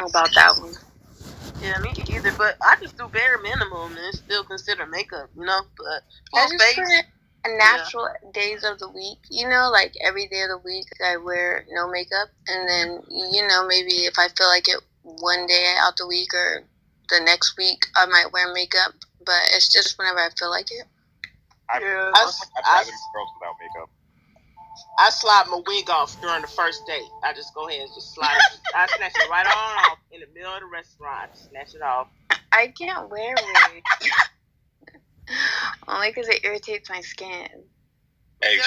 about that one. Yeah, me either. But I just do bare minimum and still consider makeup, you know. But I full just face. put natural days of the week, you know, like every day of the week I wear no makeup, and then maybe if I feel like it one day out the week or the next week I might wear makeup, but it's just whenever I feel like it. I'd rather be girls without makeup. I slide my wig off during the first date. I just go ahead and just slide it. I snatch it right on off in the middle of the restaurant. I snatch it off. I can't wear wigs. Only because it irritates my skin. Hey,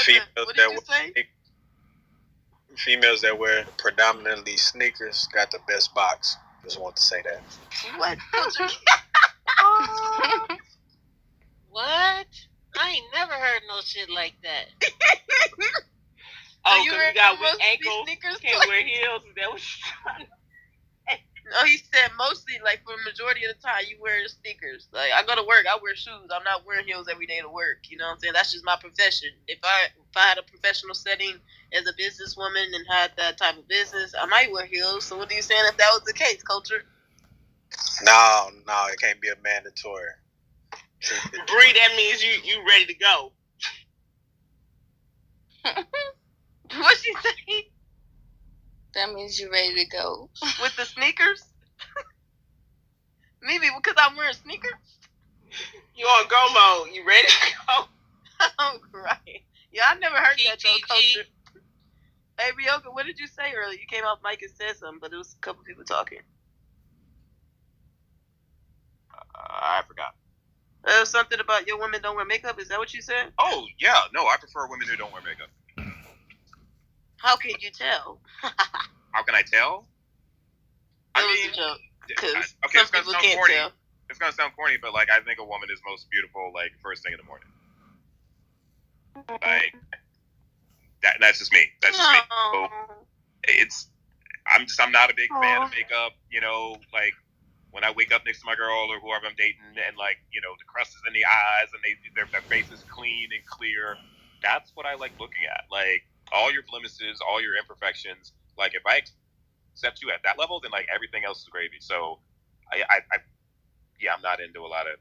females that wear predominantly sneakers got the best box. Just want to say that. What? What? I ain't never heard no shit like that. Oh, because you got weak ankles, sneakers, can't wear heels. That was. No, he said mostly, like, for the majority of the time, you wear sneakers. Like, I go to work, I wear shoes. I'm not wearing heels every day to work. You know what I'm saying? That's just my profession. If I had a professional setting as a businesswoman and had that type of business, I might wear heels. So what are you saying if that was the case, Culture? No, it can't be a mandatory. Bree, that means you ready to go. What she say? That means you're ready to go. With the sneakers? Maybe because I'm wearing sneakers? You on go mode. You ready to go? I'm crying. Yeah, I never heard that though, Culture. Hey, Ryoka, what did you say earlier? You came off mic and said something, but it was a couple people talking. I forgot. Something about your women don't wear makeup. Is that what you said? Oh, yeah. No, I prefer women who don't wear makeup. How can you tell? How can I tell? That was a joke. Because okay, some people can't tell. It's going to sound corny, but, like, I think a woman is most beautiful, like, first thing in the morning. Like, that's just me. That's just me. So I'm not a big fan of makeup, you know, like, when I wake up next to my girl or whoever I'm dating and, like, you know, the crust is in the eyes and their face is clean and clear, that's what I like looking at. Like, all your blemishes, all your imperfections, like, if I accept you at that level, then, like, everything else is gravy. So, I'm not into a lot of,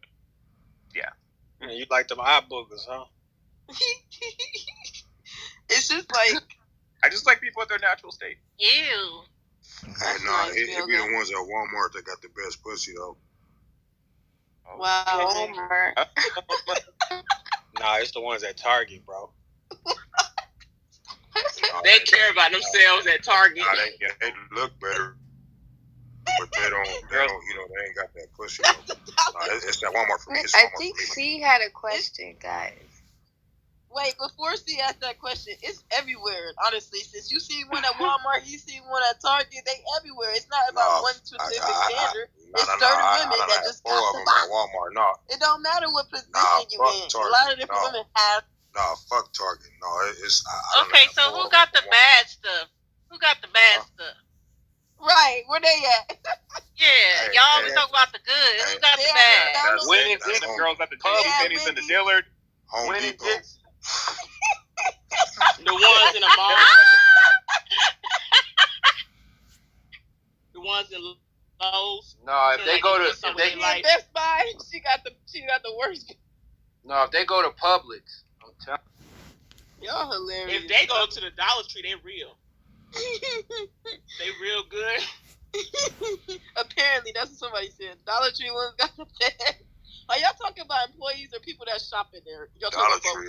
You like them eye boogers, huh? It's just like... I just like people at their natural state. Ew. Hey, nah, it be the ones at Walmart that got the best pussy, though. Wow. Walmart. Nah, it's the ones at Target, bro. They care about themselves at Target. Nah, they look better, but they don't, they ain't got that pussy. Nah, it's that Walmart for me. I think C had a question, guys. Wait, before C asked that question, it's everywhere, honestly. Since you see one at Walmart, you see one at Target, they everywhere. It's not about one specific standard. It's certain women that just got the box. Walmart, no. It don't matter what position you in. Target, a lot of different women have. Nah, fuck Target. No, it's... Okay, so who got the bad stuff? Who got the bad stuff? Right, where they at? Yeah, y'all always talk about the good. Who got the bad? Winnie Dix, girls at the T.V. Pennies and the Dillard. Winnie Dix. The ones in the mall. The ones in Lowe's. No, if they go to Best Buy, she got the worst. No, if they go to Publix, I'm telling y'all hilarious. If they go to the Dollar Tree, they real. They real good. Apparently, that's what somebody said. Dollar Tree ones got the best. Are y'all talking about employees or people that shop in there? Dollar Tree.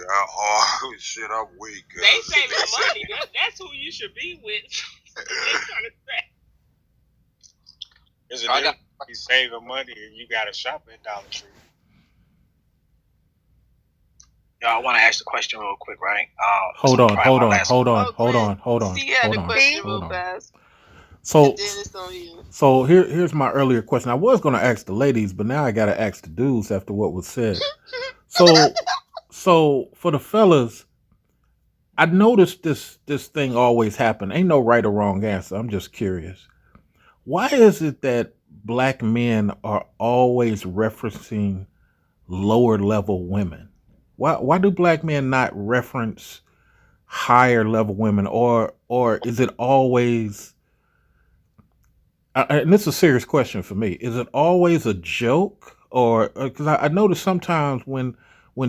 Shit, I'm weak. They saving money. That's who you should be with. They trying to say. Is it you saving money and you got to shop at Dollar Tree? Yo, I want to ask the question real quick, right? Hold on. See, had the question real fast. So here's my earlier question. I was going to ask the ladies, but now I got to ask the dudes after what was said. So for the fellas, I noticed this thing always happen. Ain't no right or wrong answer. I'm just curious. Why is it that black men are always referencing lower level women? Why do black men not reference higher level women, or is it always? and this is a serious question for me. Is it always a joke, or because I notice sometimes when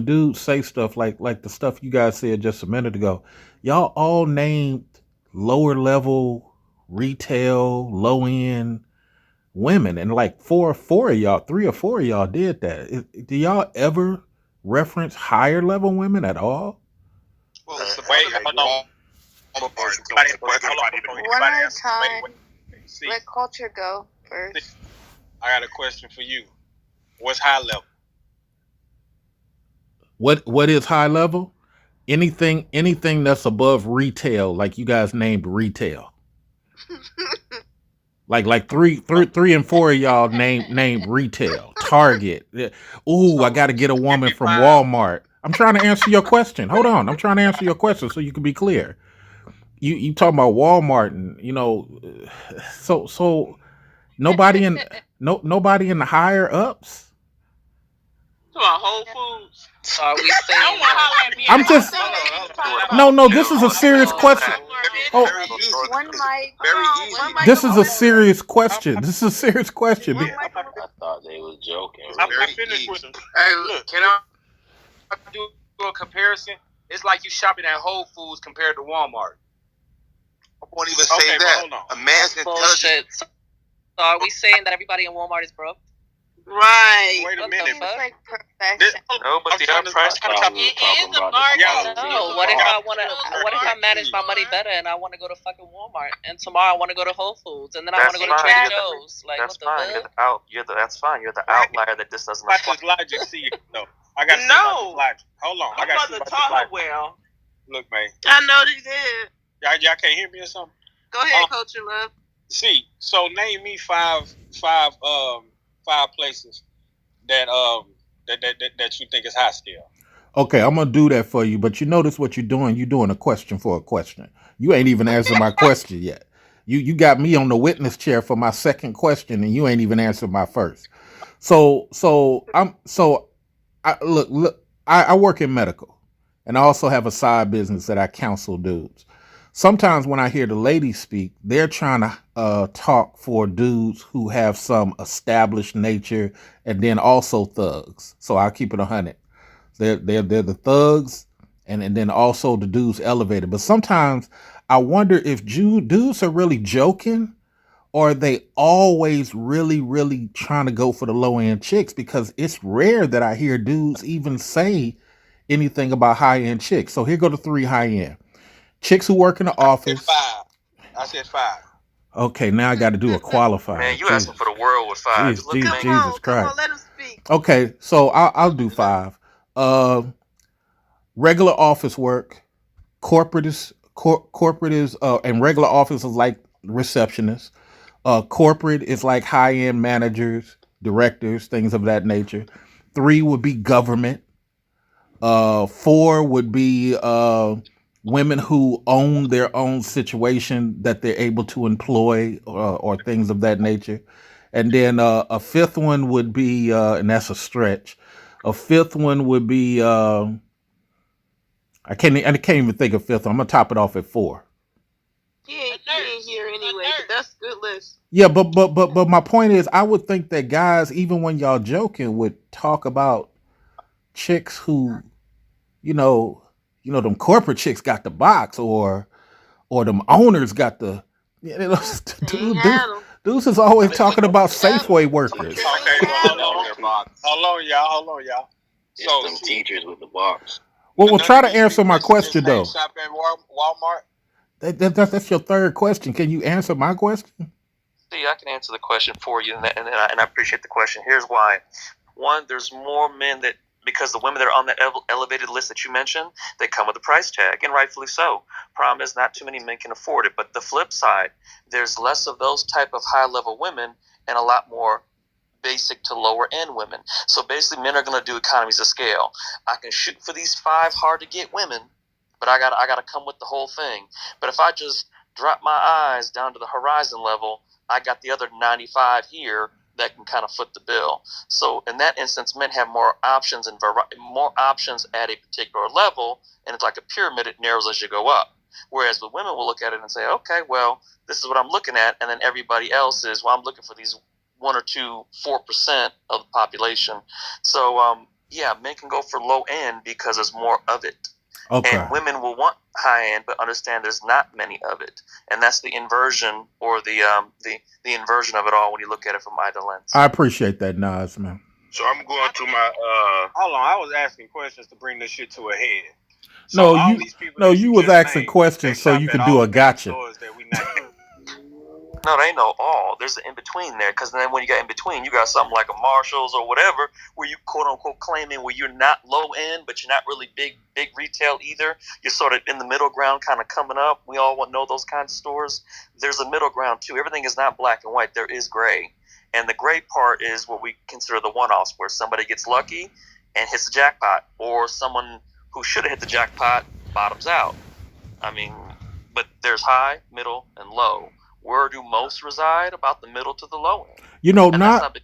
dudes say stuff like the stuff you guys said just a minute ago, y'all all named lower level retail, low end women, and like four of y'all, three or four of y'all did that. Do y'all ever reference higher level women at all? Well, it's the Wait, like hold on. Walmart part. Anybody- Hold on. One at a answer. time. See, Let culture go first. I got a question for you. What's high level? What is high level? Anything that's above retail, like you guys named retail. Like three and four of y'all named retail. Talget. Yeah. Ooh, I got to get a woman from Walmart. I'm trying to answer your question. Hold on. I'm trying to answer your question so you can be clear. You talking about Walmart, and so nobody in nobody in the higher ups. To our Whole Foods. So are we saying Don't holler that? at me. I'm just no. This is a serious question. Oh, Very easy. One mic. Very One easy. mic this is a over. serious question. This is a serious question. One mic over. I thought they was joking. I Very finished easy. with them. Hey, Look. can I do a comparison? It's like you shopping at Whole Foods compared to Walmart. I won't even say Okay, but that. hold on. A man's intelligence. Bullshit. So are we saying that everybody in Walmart is broke? Right. Wait a What the minute. fuck? It's like perfection. No, but I'm the trying to- price I'm point trying- we were It talking is a about. market. Yeah. No. What if I manage my money better and I want to go to fucking Walmart, and tomorrow I want to go to Whole Foods, and then I want That's to go to fine. Trader Joe's? Like, That's what the fine. You're fuck? the out. That's fine. You're the outlier that this doesn't Like apply. this logic, see it though. I got No. logic. Hold on. I I'm got about to talk her well. Look, man. I know they did. Y'all can't hear me or something? Go ahead, Culture Love. See, so name me five places that you think is high scale. Okay, I'm gonna do that for you, but you notice what you're doing. You're doing a question for a question. You ain't even answered my question yet. You got me on the witness chair for my second question, and you ain't even answered my first. I work in medical, and I also have a side business that I counsel dudes. Sometimes when I hear the ladies speak, they're trying to talk for dudes who have some established nature, and then also thugs. So I'll keep it 100. They're the thugs, and then also the dudes elevated. But sometimes I wonder if dudes are really joking, or are they always really, really trying to go for the low end chicks? Because it's rare that I hear dudes even say anything about high end chicks. So here go the 3 high end chicks who work in the office. I said five. Okay, now I got to do a qualifier. Man, you asking for the world with five. Just look at me. Jesus Come Christ. on, let him speak. Okay, so I'll do 5. Regular office work, corporate is and regular office is like receptionists. Corporate is like high end managers, directors, things of that nature. 3 would be government. 4 would be women who own their own situation that they're able to employ, or things of that nature. And then a 5th one would be, and that's a stretch. A 5th one would be, I can't even think of 5th one. I'm gonna top it off at 4. He ain't here anyway. But that's a good list. Yeah, but my point is, I would think that guys, even when y'all joking, would talk about chicks who, them corporate chicks got the box, or them owners got the, dudes is always talking about Safeway workers. Okay, hold on, y'all. So them teachers with the box. Well, try to answer my question though. Shop at Walmart. That's your third question. Can you answer my question? See, I can answer the question for you, and I appreciate the question. Here's why. One, there's more men that, because the women that are on the elevated list that you mentioned, they come with a price tag, and rightfully so. Problem is, not too many men can afford it. But the flip side, there's less of those type of high-level women and a lot more basic to lower-end women. So basically, men are going to do economies of scale. I can shoot for these 5 hard-to-get women, but I gotta come with the whole thing. But if I just drop my eyes down to the horizon level, I got the other 95 here that can kind of foot the bill. So in that instance, men have more options more options at a particular level, and it's like a pyramid. It narrows as you go up. Whereas with women, we'll look at it and say, okay, well, this is what I'm looking at, and then everybody else is, well, I'm looking for these 1 or 2, 4% of the population. So, yeah, men can go for low end because there's more of it. Okay. And women will want high end, but understand there's not many of it, and that's the inversion or the inversion of it all when you look at it from either lens. I appreciate that, Nas, man. So I'm going to my Hold on, I was asking questions to bring this shit to a head. So No, all you these people no, that you was just asking named, questions they so shop you at can all do a the gotcha. stores that we not No, they ain't no all. There's an in between there, because then when you got in between, you got something like a Marshalls or whatever, where you quote unquote claiming where you're not low end, but you're not really big retail either. You're sort of in the middle ground, kind of coming up. We all know those kinds of stores. There's a middle ground too. Everything is not black and white. There is gray, and the gray part is what we consider the one-offs, where somebody gets lucky and hits the jackpot, or someone who should have hit the jackpot bottoms out. I mean, but there's high, middle, and low. Where do most reside? About the middle to the low end. You know, And that's not big.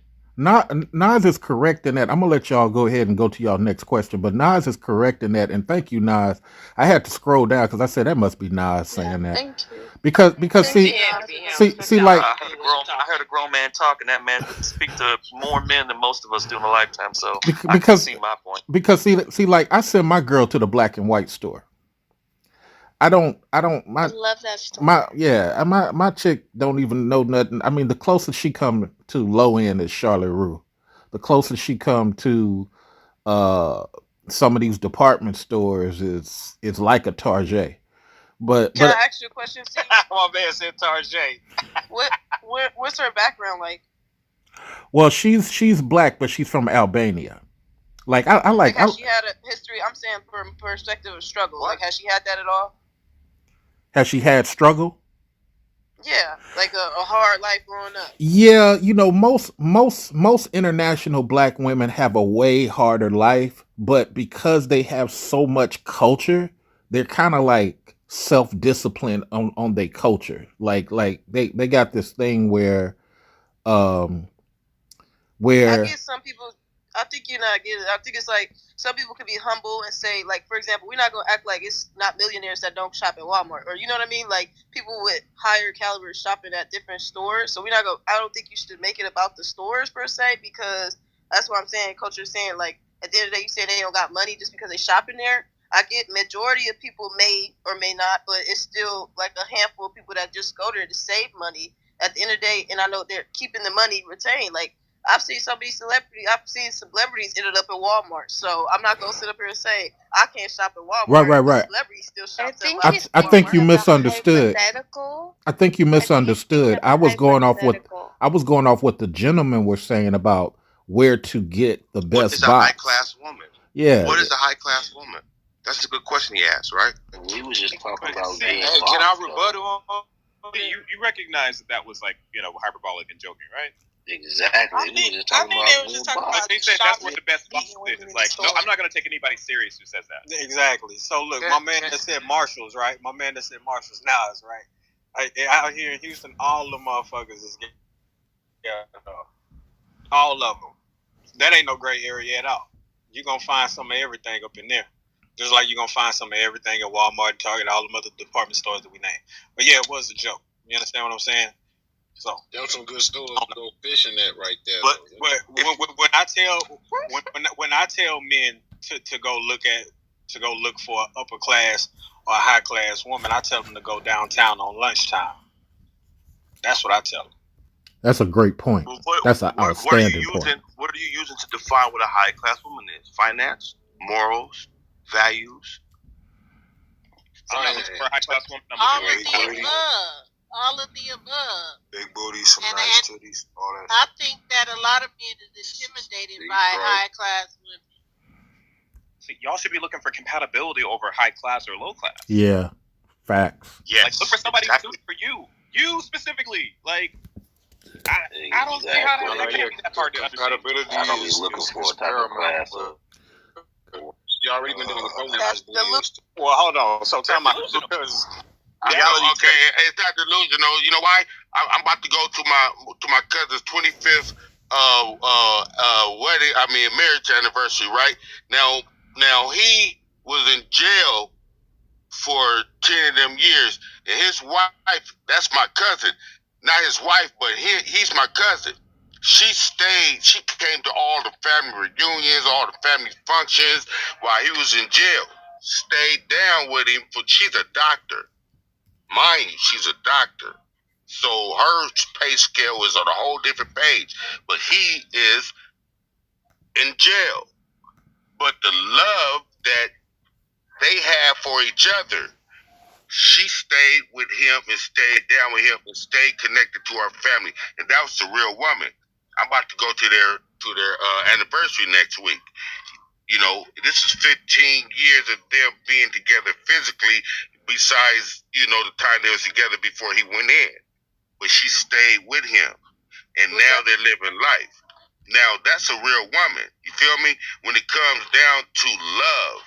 Nas is correct in that. I'm gonna let y'all go ahead and go to y'all next question, but Nas is correct in that, and thank you, Nas. I had to scroll down because I said that must be Nas saying that. Thank you. Because see, like I heard a grown man talk, and that man could speak to more men than most of us do in a lifetime. So I can see my point. Because see, like I send my girl to the black and white store. I love that store. My chick don't even know nothing. I mean, the closest she come to low end is Charlotte Rue. The closest she come to some of these department stores is like a Target. But Can I ask you a question, Steve? My man said Tarjay. What's her background like? Well, she's black, but she's from Albania. Like I like. Has she had a history? I'm saying from perspective of struggle. What? Like, has she had that at all? Has she had struggle? Yeah, like a hard life growing up. Yeah, you know, most international black women have a way harder life, but because they have so much culture, they're kind of like self-disciplined on their culture. Like they got this thing where I get some people. I think you're not getting it. I think it's like some people can be humble and say, like, for example, we're not gonna act like it's not millionaires that don't shop at Walmart, or you know what I mean, like people with higher caliber shopping at different stores. So we're not gonna. I don't think you should make it about the stores per se, because that's what I'm saying. Culture is saying, like, at the end of the day, you say they don't got money just because they shop in there. I get majority of people may or may not, but it's still like a handful of people that just go there to save money at the end of the day, and I know they're keeping the money retained. Like, I've seen celebrities ended up at Walmart, so I'm not gonna sit up here and say I can't shop at Walmart. Right. Celebrities still shop. I think you misunderstood. I think you misunderstood. I was going off what the gentlemen were saying about where to get the best what is a box. high class woman? Yeah. What is a high class woman? That's a good question he asked, right? We was just talking about. Hey, can I rebuttal on? You recognize that was like, hyperbolic and joking, right? Exactly. I think they were just talking about. They said that's where the best box is. It's like, no, I'm not going to take anybody serious who says that. Exactly. So look, my man that said Marshalls, right? My man that said Marshalls, Nas, right? Out here in Houston, all the motherfuckers is all of them. That ain't no gray area at all. You're gonna find some of everything up in there. Just like you're gonna find some of everything at Walmart, Target, all the other department stores that we name. But yeah, it was a joke. You understand what I'm saying? So there was some good stores to go fishing at right there. But when I tell men to go look for an upper class or a high class woman, I tell them to go downtown on lunchtime. That's what I tell them. That's a great point. That's an outstanding point. What are you using to define what a high class woman is? Finance, morals, values. I'm not looking for a high class woman. All of the above. Big booties, some nice titties, all that. I think that a lot of men is intimidated by high class women. See, y'all should be looking for compatibility over high class or low class. Yeah, facts. Yes, like, look for somebody who's for you. You specifically, like. I don't see how that can't be that hard to understand. Compatibility is paramount. You already been doing it. Well, hold on. So tell me, because. Okay, it's not delusional. You know why? I'm about to go to my cousin's 25th marriage anniversary. Right now he was in jail for 10 of them years. And his wife, that's my cousin. Not his wife, but he's my cousin. She came to all the family reunions, all the family functions while he was in jail. Stayed down with him, she's a doctor. Mind you, she's a doctor. So her pay scale is on a whole different page. But he is in jail. But the love that they have for each other, she stayed with him and stayed down with him and stayed connected to her family. And that was the real woman. I'm about to go to their anniversary next week. You know, this is 15 years of them being together physically, besides, you know, the time they was together before he went in. But she stayed with him. And now they're living life. Now, that's a real woman. You feel me? When it comes down to love,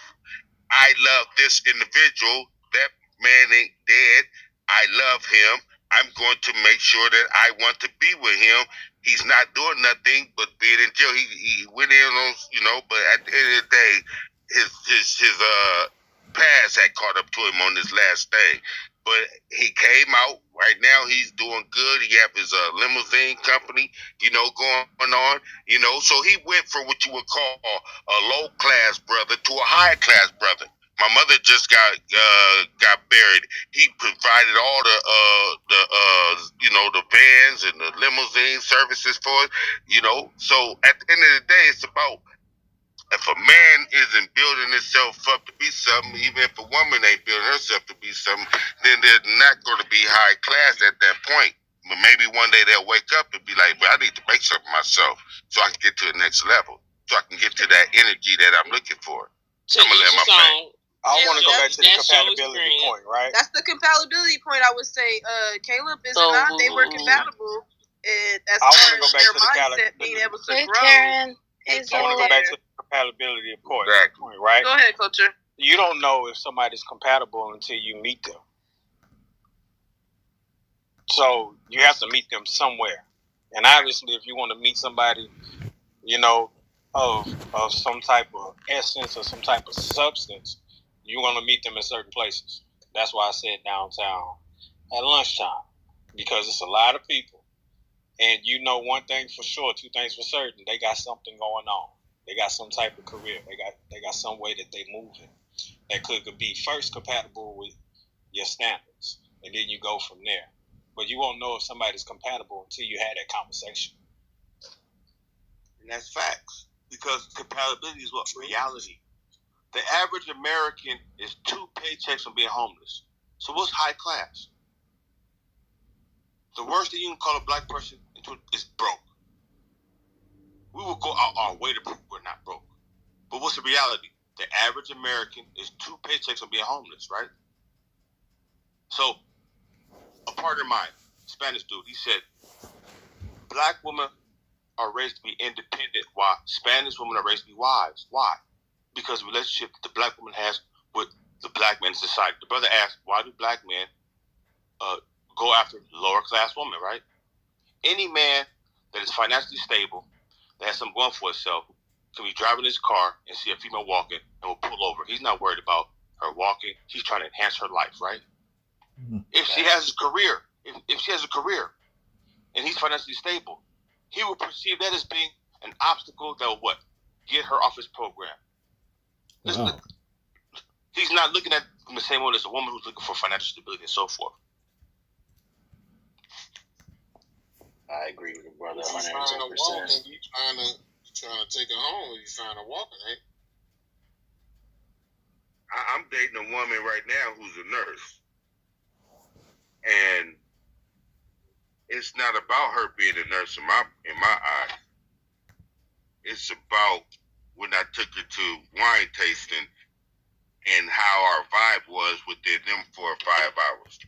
I love this individual. That man ain't dead. I love him. I'm going to make sure that I want to be with him. He's not doing nothing but being in jail. He went in on, you know, but at the end of the day, his past had caught up to him on this last thing. But he came out. Right now, he's doing good. He have his limousine company, you know, going on. You know, so he went from what you would call a low-class brother to a high-class brother. My mother just got buried. He provided all the you know, the vans and the limousine services for it. You know, so at the end of the day, it's about, if a man isn't building himself up to be something, even if a woman ain't building herself to be something, then they're not going to be high class at that point. But maybe one day they'll wake up and be like, well, I need to make something myself so I can get to the next level, so I can get to that energy that I'm looking for. I'm going to let my friend. I want to go back to the compatibility point, right? That's the compatibility point. I would say Caleb is not. They were compatible. As far as their mindset being able to grow. I want to go back to the compatibility point, right? Go ahead, Culture. You don't know if somebody's compatible until you meet them. So you have to meet them somewhere. And obviously, if you want to meet somebody, you know, of some type of essence or some type of substance, you're going to meet them in certain places. That's why I said downtown at lunchtime, because it's a lot of people. And you know one thing for sure, two things for certain, they got something going on. They got some type of career. They got some way that they moving that could be first compatible with your standards, and then you go from there. But you won't know if somebody's compatible until you had that conversation. And that's facts, because compatibility is what reality. The average American is 2 paychecks from being homeless. So what's high class? The worst thing you can call a black person is broke. We will go out our way to prove we're not broke. But what's the reality? The average American is 2 paychecks from being homeless, right? So, a partner of mine, Spanish dude, he said, black women are raised to be independent while Spanish women are raised to be wives. Why? Because the relationship that the black woman has with the black man in society. The brother asked, why do black men go after lower class women, right? Any man that is financially stable, that has something going for itself, can be driving his car and see a female walking and will pull over. He's not worried about her walking. He's trying to enhance her life, right? Mm-hmm. If she has a career, if she has a career and he's financially stable, he will perceive that as being an obstacle that will what? Get her off his program. Wow. He's not looking at it the same way as a woman who's looking for financial stability and so forth. I agree with the brother 110%. You trying to take her home, or you trying to walk her, I'm dating a woman right now who's a nurse. And it's not about her being a nurse in my eyes. It's about when I took her to wine tasting and how our vibe was within them 4 or 5 hours.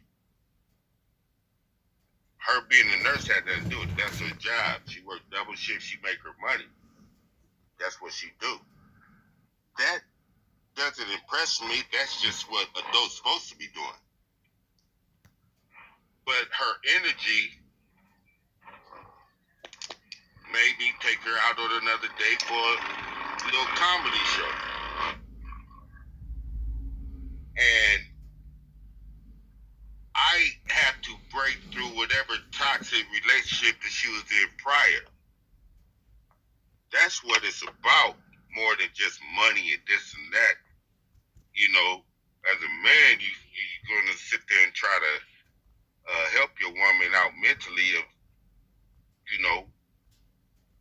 Her being a nurse had nothing to do with it. That's her job. She worked double shift. She make her money. That's what she do. That doesn't impress me. That's just what adults supposed to be doing. But her energy made me take her out on another date for a little comedy show. And you was in prior. That's what it's about, more than just money and this and that. You know, as a man, you're going to sit there and try to help your woman out mentally of, you know,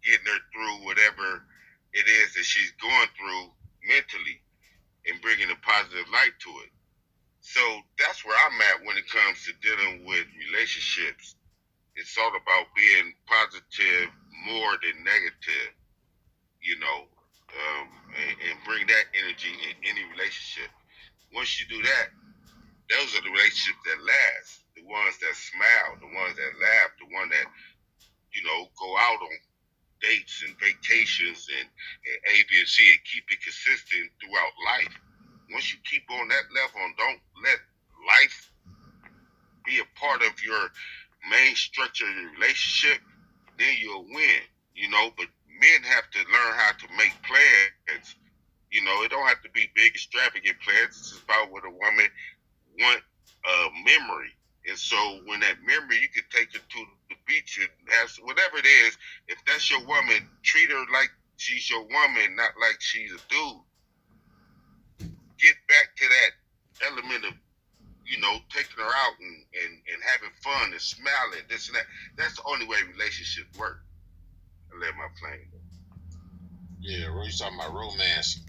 getting her through whatever it is that she's going through mentally and bringing a positive light to it. So that's where I'm at when it comes to dealing with relationships. It's all about being positive more than negative, you know, and bring that energy in any relationship. Once you do that, those are the relationships that last. The ones that smile, the ones that laugh, the one that, you know, go out on dates and vacations and A, B, and C and keep it consistent throughout life. Once you keep on that level and don't let life be a part of your main structure of your relationship, then you'll win, you know. But men have to learn how to make plans. You know, it don't have to be big, extravagant plans. It's just about what a woman want memory. And so when that memory, you can take her to the beach and have whatever it is. If that's your woman, treat her like she's your woman, not like she's a dude. Get back to that element of, you know, taking her out and having fun and smiling, this and that. That's the only way relationships work. I let my plane. Yeah, what you talking about? Romance.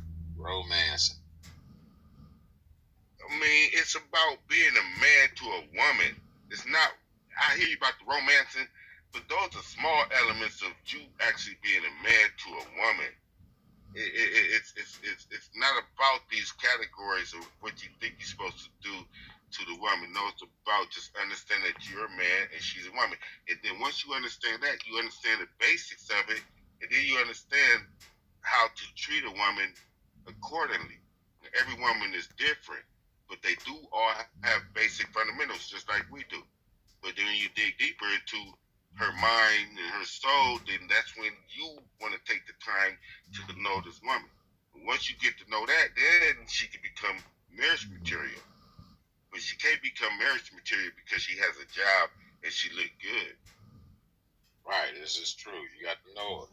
I mean, it's about being a man to a woman. It's not, I hear you about the romancing, but those are small elements of you actually being a man to a woman. It's not about these categories of what you think you're supposed to do to the woman. No, it's about just understanding that you're a man and she's a woman. And then once you understand that, you understand the basics of it, and then you understand how to treat a woman accordingly. Every woman is different, but they do all have basic fundamentals just like we do. But then when you dig deeper into her mind and her soul, then that's when you want to take the time to know this woman. Once you get to know that, then she can become marriage material. But she can't become marriage material because she has a job and she look good. Right, this is true. You got to know it.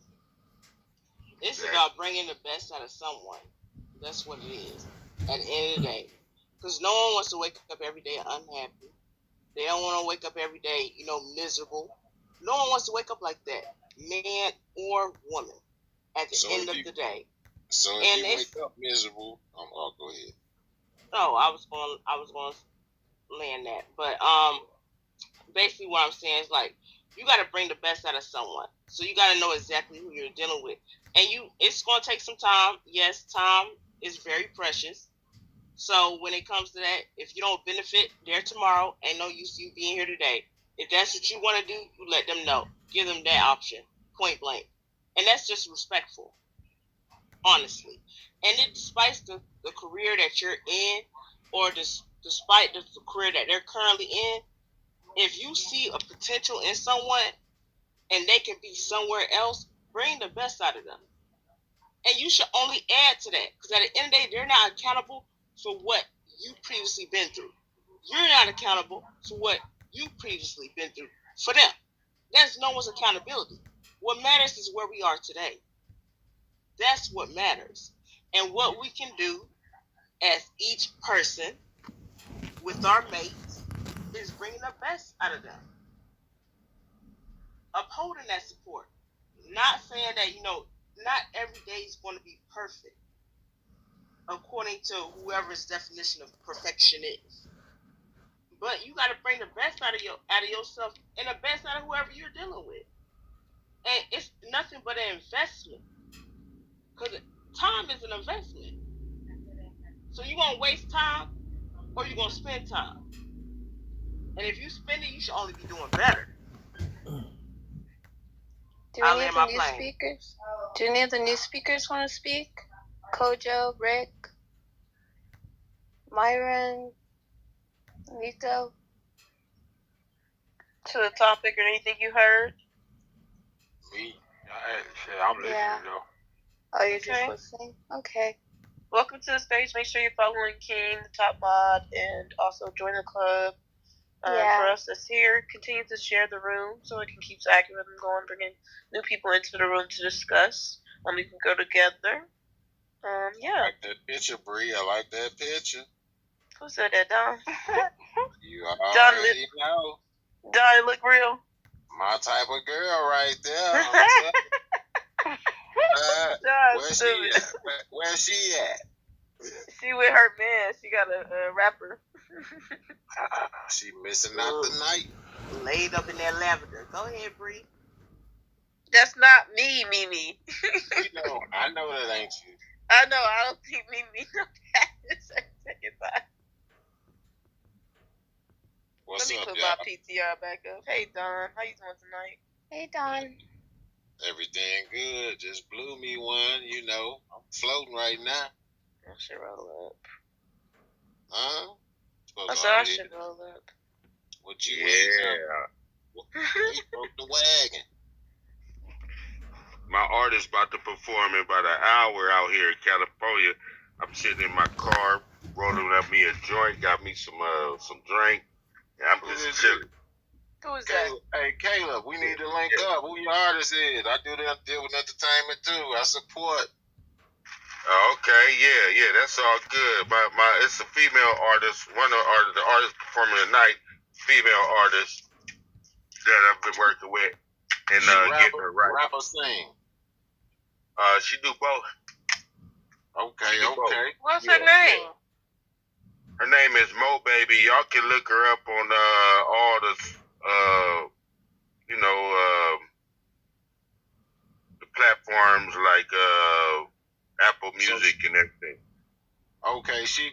It's about bringing the best out of someone. That's what it is. At the end of the day. Because no one wants to wake up every day unhappy. They don't want to wake up every day, you know, miserable. No one wants to wake up like that, man or woman, at the end of the day. So if you wake up miserable, I'll go ahead. No, I was going to land that. But basically what I'm saying is, like, you got to bring the best out of someone. So you got to know exactly who you're dealing with. And it's going to take some time. Yes, time is very precious. So when it comes to that, if you don't benefit there tomorrow, ain't no use you being here today. If that's what you want to do, you let them know. Give them that option, point blank. And that's just respectful, honestly. And despite the career that you're in, or despite the career that they're currently in, if you see a potential in someone and they can be somewhere else, bring the best out of them. And you should only add to that, because at the end of the day, they're not accountable for what you've previously been through. You're not accountable for what you've previously been through for them. That's no one's accountability. What matters is where we are today. That's what matters. And what we can do as each person with our mates is bringing the best out of them. Upholding that support. Not saying that, you know, not every day is going to be perfect, according to whoever's definition of perfection is. But you got to bring the best out of yourself and the best out of whoever you're dealing with. And it's nothing but an investment. Because time is an investment. So you going to waste time or you going to spend time. And if you spend it, you should only be doing better. Do any of the new speakers? Do any of the new speakers want to speak? Kojo, Rick, Myron, Nico? To the topic or anything you heard? Me? I'm listening, though. Oh, you're just listening? Okay. Welcome to the stage. Make sure you're following King, the top mod, and also join the club. For us that's here, continue to share the room so it can keep the algorithm going, bringing new people into the room to discuss. We can go together. I like that picture, Bree. I like that picture. Who said that, Don? You already know. Don, it look real. My type of girl right there. Where's she at? Where's she at? She with her man. She got a rapper. She missing out the night. Laid up in that lavender. Go ahead, Bree. That's not me, Mimi. I know that ain't you. I know. I don't think Mimi knows that. What's Let me up, put y'all? my PTR back up. Hey, Don. How you doing tonight? Hey, Don. Everything good. Just blew me one. I'm floating right now. I should roll up. Huh? I said I should roll up. What you waiting on? You broke the wagon. My artist about to perform in about an hour out here in California. I'm sitting in my car, rolling up me a joint, got me some drink, and I'm just chilling. Who is that? Hey, Caleb, we need to link up. Who your artist is? I do that deal with entertainment too. I support. Okay, yeah, that's all good. It's a female artist, one of the artists performing tonight, female artist that I've been working with, and getting her right. Rapper sing. She do both. Okay. Both. What's her name? Her name is Mo Baby. Y'all can look her up on all the the platforms like Apple Music and everything. Okay, she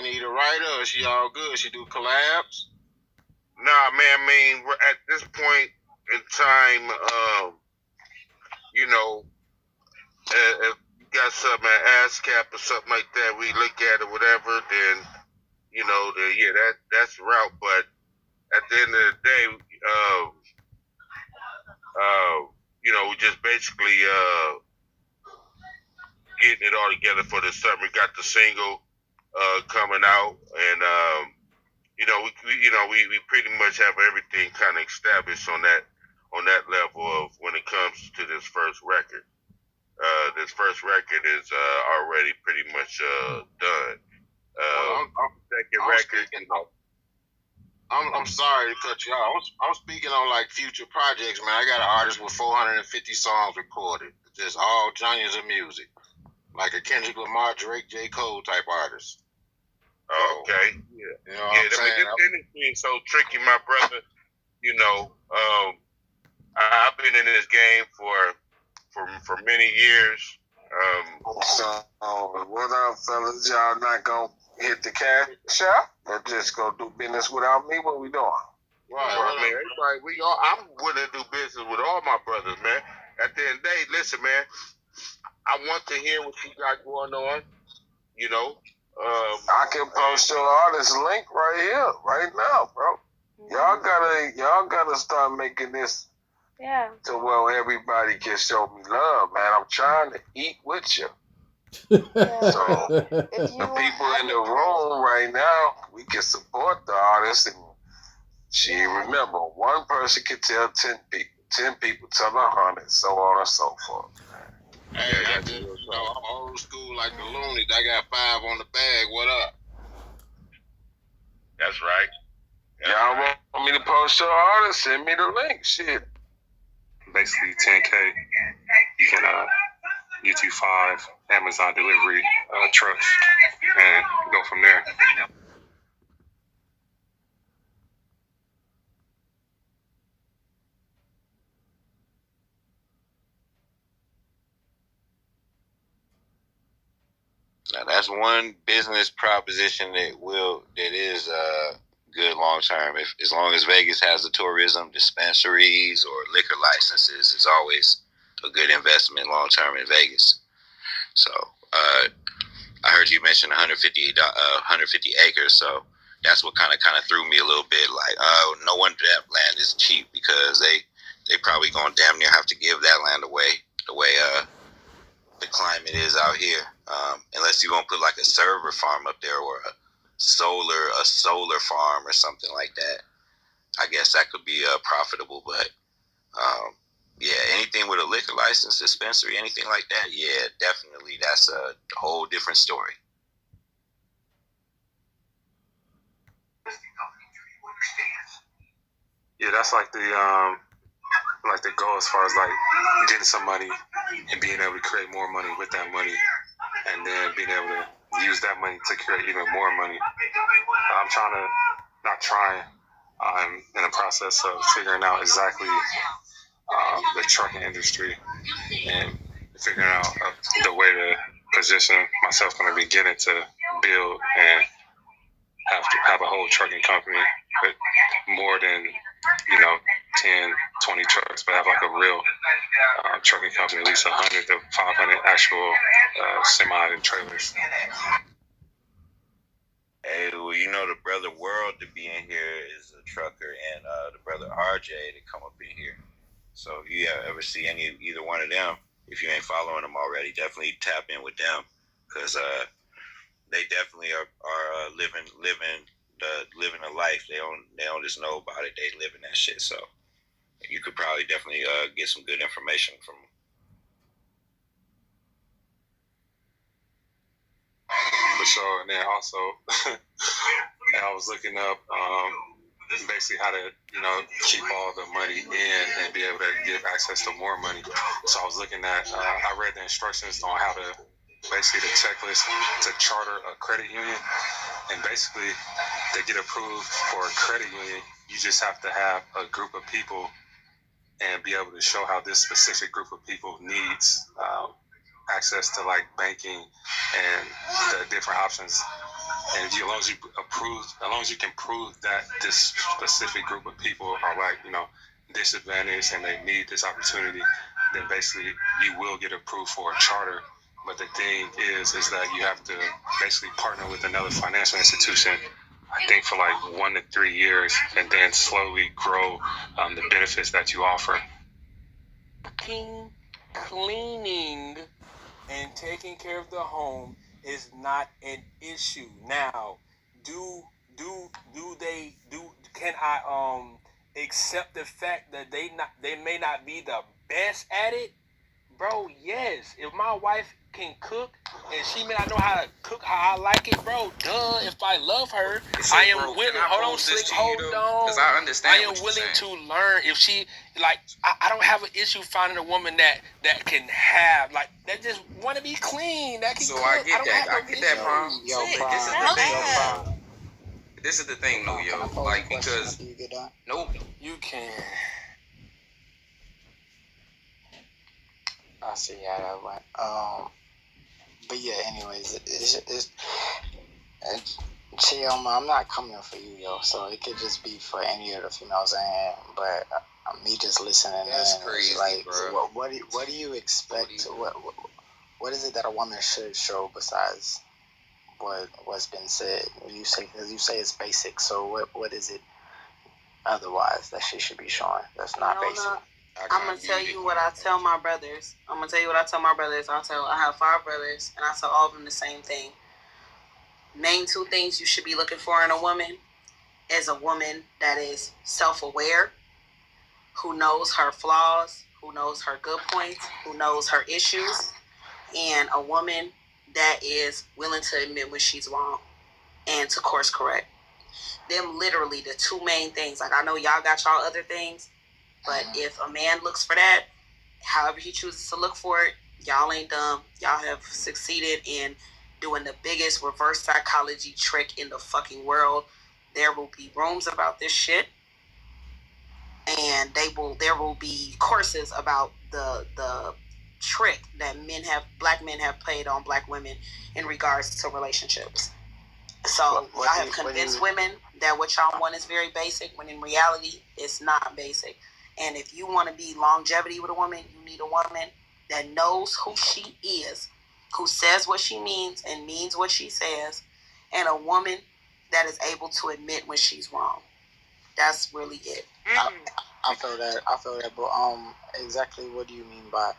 need a writer, or she all good? She do collabs? Nah, man. I mean, we're at this point in time, if you got something at ASCAP or something like that, we look at it, whatever. Then, that's the route. But at the end of the day, we just basically getting it all together for the summer. We got the single coming out, and we pretty much have everything kind of established on that level of when it comes to this first record. This first record is already pretty much done. Second record, I'm sorry to cut you off. I'm speaking on like future projects, man. I got an artist with 450 songs recorded, just all genres of music, like a Kendrick Lamar, Drake, J. Cole type artist. Okay. Yeah. This industry is so tricky, my brother. I've been in this game for many years. So what up, fellas? Y'all not gonna hit the cash shop or just go do business without me? What we doing? Right, man. Everybody, I'm willing to do business with all my brothers, man. At the end of the day, listen, man. I want to hear what you got going on. I can post your artist link right here, right now, bro. Y'all gotta start making this to where everybody can show me love, man. I'm trying to eat with you. So the people in the room right now, we can support the artist, and remember, one person can tell 10 people, 10 people tell 100, so on and so forth. Hey, I'm old school like the Loonies. I got 5 on the bag. What up? That's right. Y'all want me to post your artist? Send me the link. Shit. Basically 10K. You can YouTube 5, Amazon delivery, trucks, and go from there. Now that's one business proposition that is good long term. As long as Vegas has the tourism, dispensaries, or liquor licenses, it's always a good investment long term in Vegas. So I heard you mention 150 acres. So that's what kind of threw me a little bit. Like, no wonder that land is cheap, because they probably gonna damn near have to give that land away the way the climate is out here. Unless you're gonna put like a server farm up there, or solar farm or something like that. I guess that could be profitable, but yeah, anything with a liquor license, dispensary, anything like that, yeah, definitely, that's a whole different story. Yeah, that's like the goal as far as like getting some money and being able to create more money with that money, and then being able to use that money to create even more money. I'm in the process of figuring out exactly the trucking industry and figuring out the way to position myself in the beginning to build and have a whole trucking company with more than 10, 20 trucks, but have like a real trucking company, at least 100 to 500 actual semi and trailers. Hey, well, the brother World to be in here is a trucker, and the brother RJ to come up in here. So if you ever see either one of them, if you ain't following them already, definitely tap in with them, because they definitely are living a life. They don't just know about it; they living that shit. So you could probably definitely get some good information from them. For sure. And then also, I was looking up basically how to keep all the money in and be able to give access to more money. So I was looking at I read the instructions on how to basically the checklist to charter a credit union, and basically to get approved for a credit union, you just have to have a group of people and be able to show how this specific group of people needs access to like banking and the different options. And as long as you can prove that this specific group of people are like disadvantaged and they need this opportunity, then basically you will get approved for a charter. But the thing is that you have to basically partner with another financial institution, I think for like 1 to 3 years, and then slowly grow the benefits that you offer. Cleaning and taking care of the home is not an issue. Now, can I accept the fact that they may not be the best at it? Bro, yes. If my wife can cook and she may not know how to cook how I like it, bro, duh. If I love her, So, I am bro, willing. hold Hold on, Slick. Hold on. Because I understand. I am willing to learn. If she I don't have an issue finding a woman that can have that just want to be clean. That can so cook. I get that. I get that, bro. This is the thing, though, yo. Like, because nope, you can. I see how that went. But yeah, anyways, it's I'm not coming for you, yo. So it could just be for any of the females but me just listening. That's crazy, like, bro. What do you expect? What is it that a woman should show besides what's been said? You say it's basic. So what is it otherwise that she should be showing that's not basic? I'm gonna tell you what I tell my brothers. I have 5 brothers, and I tell all of them the same thing. Main 2 things you should be looking for in a woman is a woman that is self-aware, who knows her flaws, who knows her good points, who knows her issues, and a woman that is willing to admit when she's wrong and to course correct. Them literally the 2 main things. Like, I know y'all got y'all other things, but if a man looks for that, however he chooses to look for it, y'all ain't dumb. Y'all have succeeded in doing the biggest reverse psychology trick in the fucking world. There will be rooms about this shit, and there will be courses about the trick that black men have played on black women in regards to relationships. So y'all have convinced women that what y'all want is very basic, when in reality it's not basic. And if you want to be longevity with a woman, you need a woman that knows who she is, who says what she means and means what she says, and a woman that is able to admit when she's wrong. That's really it. I feel that, but exactly what do you mean by,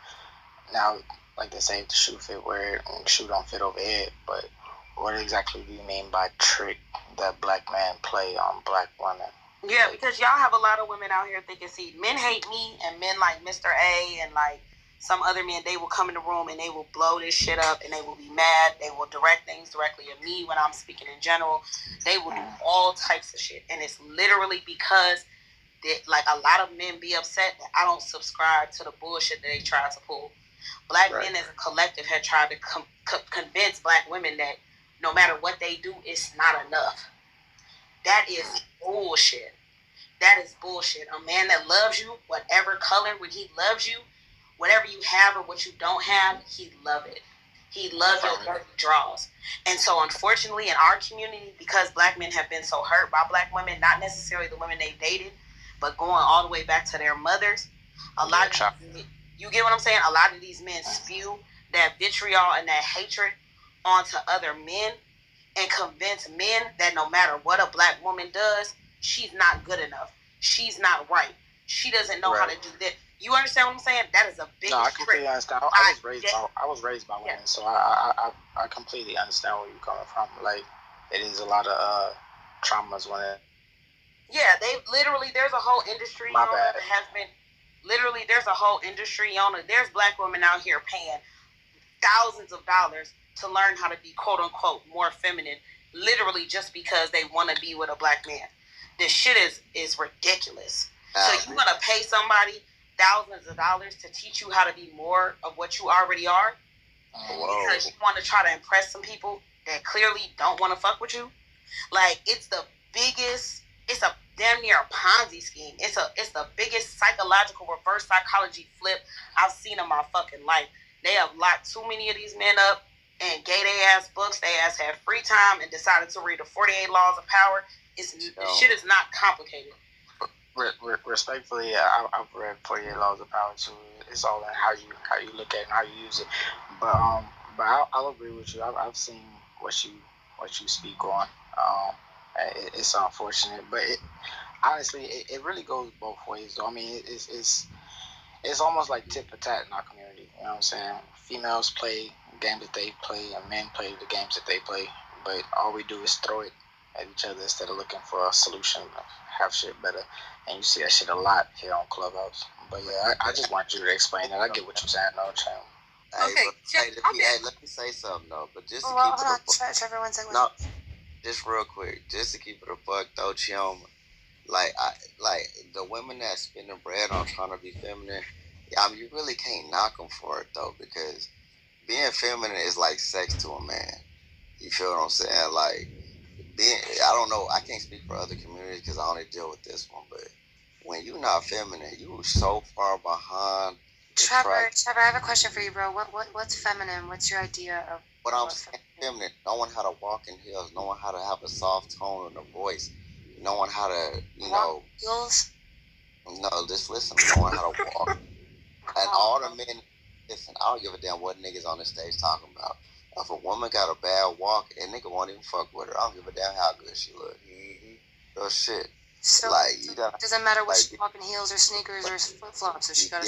now, like they say, the shoe fit where the shoe don't fit over head, but what exactly do you mean by trick that black men play on black women? Yeah, because y'all have a lot of women out here thinking, see, men hate me, and men like Mr. A and like some other men, they will come in the room and they will blow this shit up and they will be mad. They will direct things directly at me when I'm speaking in general. They will do all types of shit. And it's literally because like a lot of men be upset that I don't subscribe to the bullshit that they try to pull. Black men as a collective have tried to convince black women that no matter what they do, it's not enough. That is bullshit. That is bullshit. A man that loves you, whatever color, when he loves you, whatever you have or what you don't have, he love it. He loves your dirty draws. And so unfortunately in our community, because black men have been so hurt by black women, not necessarily the women they dated, but going all the way back to their mothers, a lot of you get what I'm saying? A lot of these men spew that vitriol and that hatred onto other men and convince men that no matter what a black woman does, she's not good enough. She's not right. She doesn't know how to do that. You understand what I'm saying? That is a big No, I completely understand. I was raised by women, so I completely understand where you're coming from. Like, it is a lot of traumas when it. Yeah, they literally, there's a whole industry on it that has been, literally, there's a whole industry on it. There's black women out here paying thousands of dollars to learn how to be quote unquote more feminine, literally just because they want to be with a black man. This shit is ridiculous. So you want to pay somebody thousands of dollars to teach you how to be more of what you already are? Because you want to try to impress some people that clearly don't want to fuck with you? Like, it's the biggest, it's a damn near a Ponzi scheme. It's the biggest psychological reverse psychology flip I've seen in my fucking life. They have locked too many of these men up and gave their ass books. They ass had free time and decided to read the 48 Laws of Power. This shit is not complicated. Respectfully, I've read 48 Laws of Power too. It's all in how you look at it and how you use it. But I'll agree with you. I've seen what you speak on. It's unfortunate, but honestly, it really goes both ways. Though. I mean, it's almost like tit for tat in our community. You know what I'm saying? Females play games that they play, and men play the games that they play. But all we do is throw it at each other instead of looking for a solution to have shit better. And you see that shit a lot here on Clubhouse. But yeah, I just want you to explain it. I get what you're saying, though, Cham. Hey, let me say something though. But just to keep it Trevor, one second. No, just real quick, just to keep it a buck though, Cham. Like the women that spending bread on trying to be feminine. I mean, you really can't knock them for it though, because being feminine is like sex to a man. You feel what I'm saying? Like, I don't know, I can't speak for other communities because I only deal with this one, but when you're not feminine, you so far behind. Trevor, I have a question for you, bro. What's feminine? What's your idea of what I'm saying? Feminine, knowing how to walk in heels, knowing how to have a soft tone in the voice, knowing how to, heels? No, just listen, knowing how to walk. And all the men, listen, I don't give a damn what niggas on the stage talking about. If a woman got a bad walk, a nigga won't even fuck with her. I don't give a damn how good she look. Real shit. So, you gotta, doesn't matter what she walk in heels or sneakers or flip-flops, so she gotta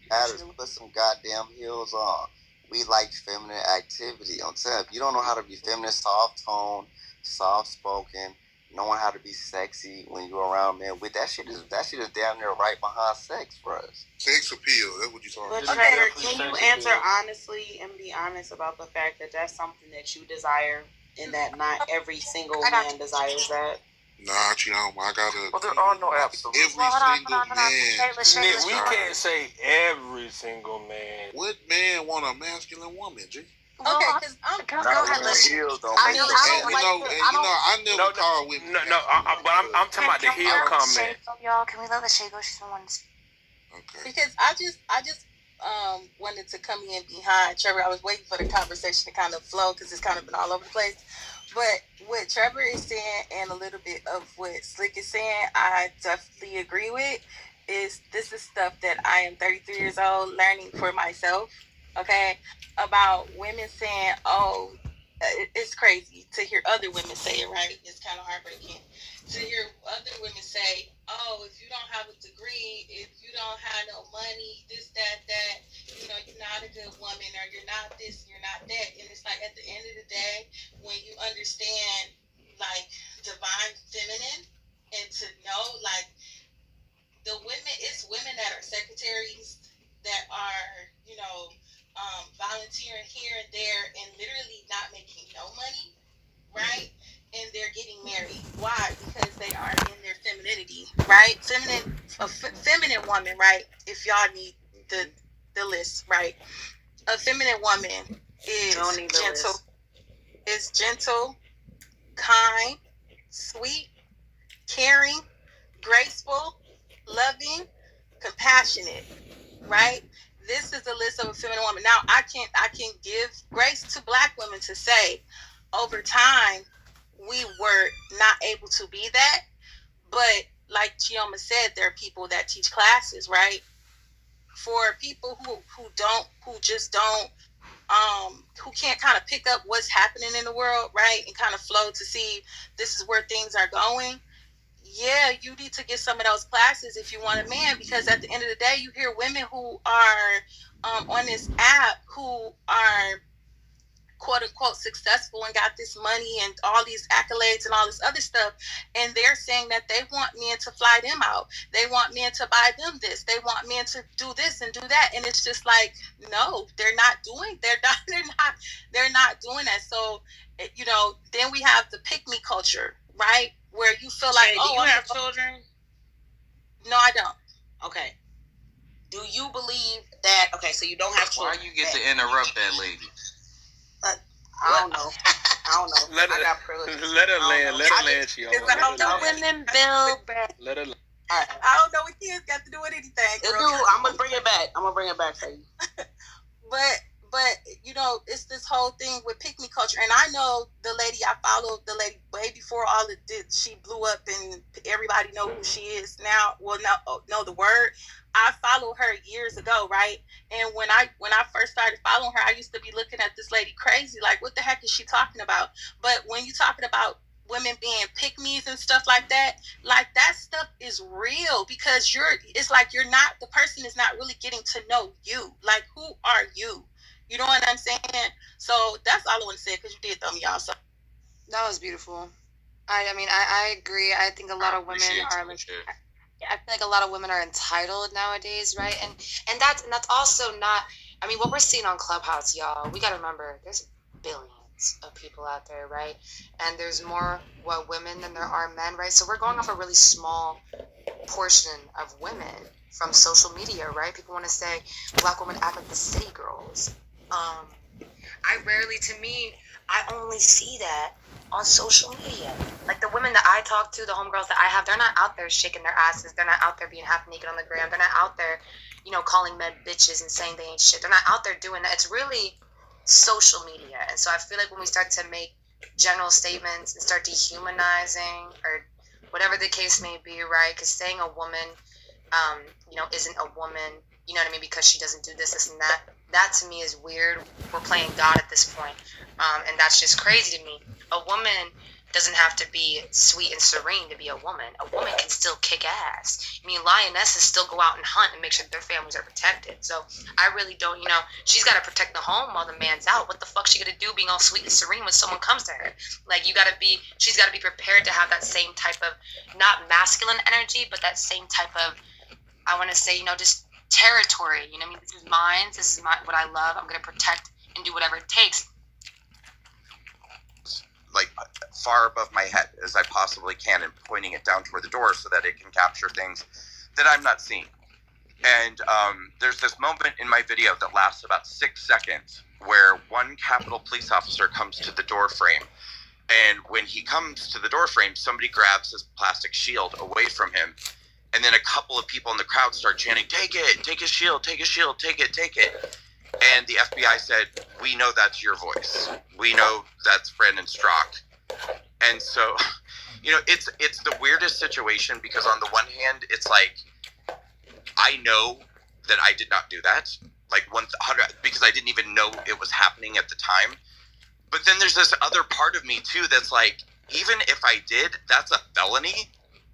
matters. Put some goddamn heels on. We like feminine activity. I'm telling you, you don't know how to be feminine, soft tone, soft spoken, knowing how to be sexy when you're around men. With that shit is damn near right behind sex for us. Sex appeal, that's what you're talking about. But Trevor, can you answer honestly and be honest about the fact that that's something that you desire and that not every single man desires that? Nah, I gotta. Well, there are no absolutes. Every single man. Nick, we can't say every single man. What man want a masculine woman, G? Okay, because I'm heels though. I never called women. No, but I'm talking about the heel comment. Y'all, can we let the shade go? She's been wanting to speak. Okay. Because I just wanted to come in behind Trevor. I was waiting for the conversation to kind of flow because it's kind of been all over the place. But what Trevor is saying and a little bit of what Slick is saying, I definitely agree with. This is stuff that I am 33 years old learning for myself. Okay, about women saying, "Oh, it's crazy to hear other women say it." Right? It's kind of heartbreaking to hear other women say, "Oh, if you don't have a degree, if you don't have no money, this, that, you're not a good good woman, or you're not this, you're not that. And it's like, at the end of the day, when you understand, like, divine feminine, and to know, like, the women, it's women that are secretaries, that are, volunteering here and there, and literally not making no money, right? And they're getting married. Why? Because they are in their femininity, right? Feminine woman, right? If y'all need the list, right? A feminine woman is gentle. Is gentle, kind, sweet, caring, graceful, loving, compassionate, right? This is the list of a feminine woman. Now, I can give grace to Black women to say, over time, we were not able to be that. But like Chioma said, there are people that teach classes, right? For people who can't kind of pick up what's happening in the world, right? And kind of flow to see this is where things are going. Yeah, you need to get some of those classes if you want a man, because at the end of the day, you hear women who are on this app who are quote unquote successful and got this money and all these accolades and all this other stuff, and they're saying that they want men to fly them out, they want men to buy them this, they want men to do this and do that, and it's just like, no, they're not doing that. So then we have the pick me culture, right, where you feel like, do you have children? No, I don't. Okay. Do you believe that? Okay, so you don't have children. Why you get to interrupt that lady? I don't know. Let I got privilege. Let her land. Let her land. She It's the women build back. Let her. I don't know what kids got to do with anything. I'm gonna bring it back for you. But it's this whole thing with pick me culture, and I know the lady, I followed the lady way before all of this. She blew up and everybody know who she is now. Well, know the word. I followed her years ago, right? And when I first started following her, I used to be looking at this lady crazy, like, what the heck is she talking about? But when you're talking about women being pick-me's and stuff like that stuff is real, because the person is not really getting to know you. Like, who are you? You know what I'm saying? So that's all I want to say, because you did throw me off. So that was beautiful. I agree. I think a lot of women are. I feel like a lot of women are entitled nowadays, right? And that's also not. I mean, what we're seeing on Clubhouse, y'all. We got to remember, there's billions of people out there, right? And there's more women than there are men, right? So we're going off a really small portion of women from social media, right? People want to say Black women act like the city girls. I only see that on social media. Like, the women that I talk to, the homegirls that I have, they're not out there shaking their asses. They're not out there being half naked on the gram. They're not out there, calling men bitches and saying they ain't shit. They're not out there doing that. It's really social media. And so I feel like when we start to make general statements and start dehumanizing, or whatever the case may be, right? Because saying a woman, isn't a woman, you know what I mean, because she doesn't do this and that. That to me is weird. We're playing God at this point. And that's just crazy to me. A woman doesn't have to be sweet and serene to be a woman. A woman can still kick ass. I mean, lionesses still go out and hunt and make sure their families are protected. So I really don't, she's got to protect the home while the man's out. What the fuck's she going to do being all sweet and serene when someone comes to her? Like, she's got to be prepared to have that same type of, not masculine energy, but that same type of, I want to say, just territory. This is mine. This is what I love. I'm going to protect and do whatever it takes. Like, far above my head as I possibly can, and pointing it down toward the door so that it can capture things that I'm not seeing. And there's this moment in my video that lasts about 6 seconds where one Capitol police officer comes to the door frame. And when he comes to the door frame, somebody grabs his plastic shield away from him. And then a couple of people in the crowd start chanting, "Take it, take his shield, take his shield, take it, take it." And the FBI said, "We know that's your voice. We know that's Brandon Strzok." And so, it's the weirdest situation, because on the one hand, it's like, I know that I did not do that, like 100, because I didn't even know it was happening at the time. But then there's this other part of me too that's like, even if I did, that's a felony.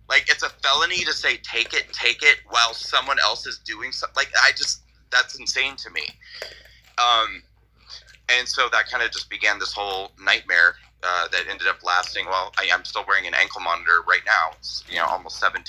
Like, it's a felony to say take it, while someone else is doing something. Like, that's insane to me. And so that kind of just began this whole nightmare that ended up lasting. Well, I'm still wearing an ankle monitor right now. It's, almost 17